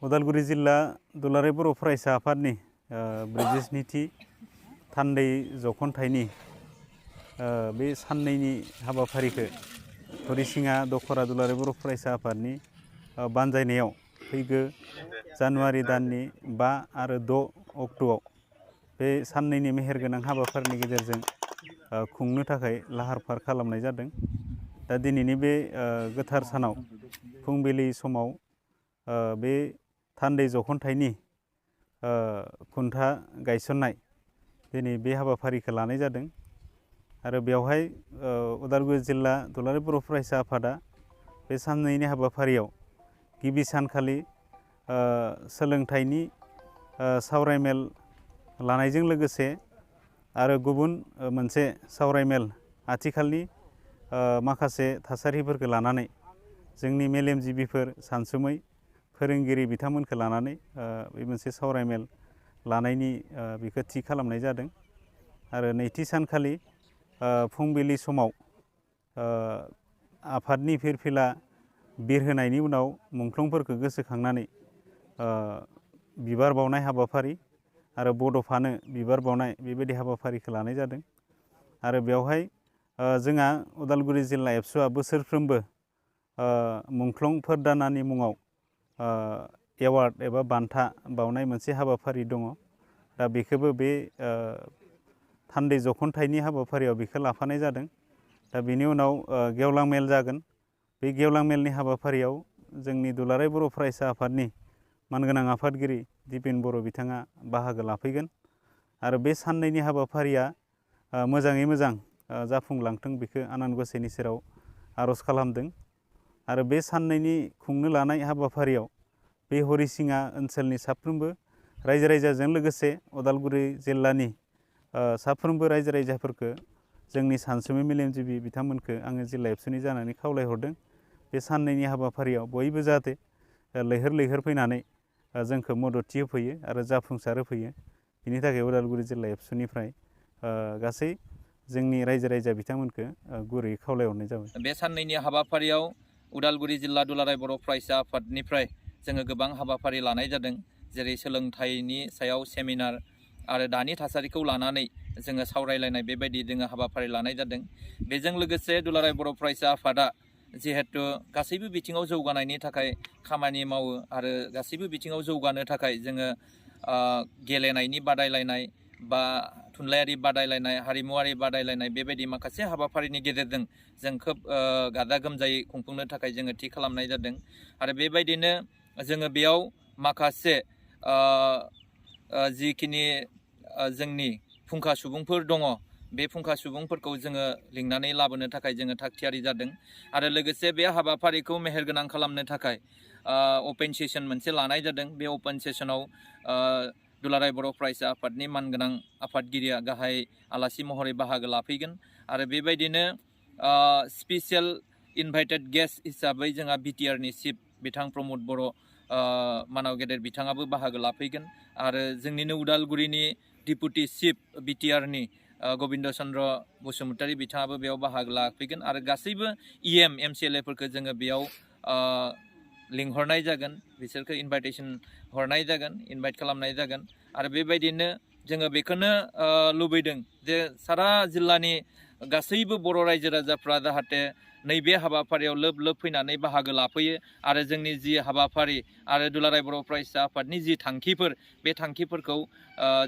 उदालगुरि जिल्ला दुलाराय बर' फरायसा आफादनि 47थि थान्दै जखनथाइनि बे साननैनि हाबाफारिखौ हरिसिङा दखरा दुलाराय बर' फरायसा आफादनि बानजायनायाव फैगौ जानुवारि दाननि 5 आरो 6 अक्ट'आव बे साननैनि मेहेरगोनां हाबाफारिनि गेजेरजों खुंनो थाखाय लाहार फाहार खालामनाय जादों। दा दिनैनि बे गोथार सानाव फुंबिलि समाव बे थान्दै जखनथाइनि खुन्था गायसननाय दिनै बे हाबाफारिखौ लानाय जादों आरो बेवहाय उदालगुरि जिल्ला दुलाराय बर' फरायसा आफादा बे साननैनि हाबाफारियाव गिबि सानखालि सोलोंथाइनि सावरायमेल लानायजों लोगोसे आरो गुबुन मोनसे सावरायमेल आथिखालनि माखासे थासारिफोरखौ लानानै जोंनि मेलेमजिबिफोर सानसुमै फोरोंगिरि बिथांमोनखौ लानानै बे मोनसे सावरायमेल लानायनि बेखौ थि खालामनाय जादों आरो नैथि सानखालि फुंबिलि समाव आफादनि फिरफिला बिरहोनायनि उनाव मुंख्लंफोरखौ गोसोखांनानै बिबार बावनाय हाबाफारि आरो बड'फानो बिबार बावनाय बेबायदि हाबाफारिखौ लानाय जादों आरो बेवहाय जोंहा उदालगुरि जिल्ला एबसुआ बोसोरफ्रोमबो मुंख्लं फोरदानानि मुङाव एवार्ड एबा बान्था बावनाय मोनसे हाबाफारि दङ। दा बेखौबो बे थान्दै जखनथाइनि हाबाफारियाव बेखौ लाफानाय जादों। दा बेनि उनाव गेवलां मेल जागोन। बे गेवलां मेलनि हाबाफारियाव जोंनि दुलाराय बर' फरायसा आफादनि मानगोनां आफादगिरि दिपेन बर' बिथाङा बाहागो लाफैगोन आरो बे साननैनि हाबाफारिया मोजाङै मोजां जाफुंलांथों बेखौ आनान गसाइनि सेराव आर'ज खालामदों आरो बे साननैनि खुंनो लानाय हाबाफारियाव बे हरिसिङा ओनसोलनि साफ्रोमबो रायजो राजाजों लोगोसे उदालगुरि जिल्लानि साफ्रोमबो रायजो राजाफोरखौ जोंनि सानसुमै मेलेमजिबि बिथांमोनखौ आङो जिल्ला एबसुनि जानानै खावलायहरदों। बे साननैनि हाबाफारियाव बयबो जाहाथे लैहोर लैहोर फैनानै जोंखौ मददथि होफैयो आरो जाफुंसार होफैयो। बिनि थाखाय उदालगुरि जिल्ला एबसुनिफ्राय गासै जोंनि रायजो राजा बिथांमोनखौ गुरैयै खावलायहरनाय जाबाय। बे साननैनि हाबाफारियाव उदालगुरि जिल्ला दुलाराय बर' फरायसा आफादनिफ्राय जोङो गोबां हाबाफारि लानाय जादों, जेरै सोलोंथाइनि सायाव सेमिनार आरो दानि थासारिखौ लानानै जोङो सावरायलायनाय बेबायदि जोङो हाबाफारि लानाय जादों। बेजों लोगोसे दुलाराय बर' फरायसा आफादा जिहेतु गासैबो बिथिङाव जौगानायनि थाखाय खामानि मावो आरो गासैबो बिथिङाव जौगानो थाखाय जोङो गेलेनायनि बादायलायनाय बा थुनलाइयारि बादायलायनाय, हारिमुवारि बादायलायनाय बेबायदि माखासे हाबाफारिनि गेजेरजों जों खोब गाजा गोमजायै खुंफुंनो थाखाय जोङो थि खालामनाय जादों आरो बेबायदिनो जोङो बेयाव माखासे जिखिनि जोंनि फुंखा सुबुंफोर दङ बे फुंखा सुबुंफोरखौ जोङो लिंनानै लाबोनो थाखाय जोङो थागथियारि जादों आरो लोगोसे बे हाबाफारिखौ मेहेरगोनां खालामनो थाखाय अपेन सेसन मोनसे लानाय जादों। बे अपेन सेसनाव दुलाराय बर' फरायसा आफादनि मानगोनां आफादगिरिया गाहाय आलासि महरै बाहागो लाफैगोन आरो बेबायदिनो स्पेसियेल इनभाइटेड गेस्ट हिसाबै जोंहा बिटिआरनि चिफ बिथां प्रमद बर' मानाव गेदेर बिथाङाबो बाहागो लाफैगोन आरो जोंनिनो उदालगुरिनि डिपुटि चिफ बिटिआरनि गबिन्द चन्द्र बसुमतारी बिथाङाबो बेयाव बाहागो लाफैगोन आरो गासैबो एमसिएलएफोरखौ जोङो बेयाव लिंहरनाय जागोन, बिसोरखौ इनभाइटेसन हरनाय जागोन, इनभाइट खालामनाय जागोन आरो बेबायदिनो जोङो बेखौनो लुबैदों जे सारा जिल्लानि गासैबो बर' रायजो राजाफ्रा जाहाथे नैबे हाबाफारियाव लोब लोब फैनानै बाहागो लाफैयो आरो जोंनि जि हाबाफारि आरो दुलाराय बर' फरायसा आफादनि जि थांखिफोर बे थांखिफोरखौ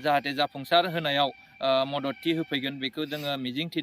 जाहाथे जाफुंसार होनायाव मददथि होफैगोन बेखौ जोङो मिजिंथिदों।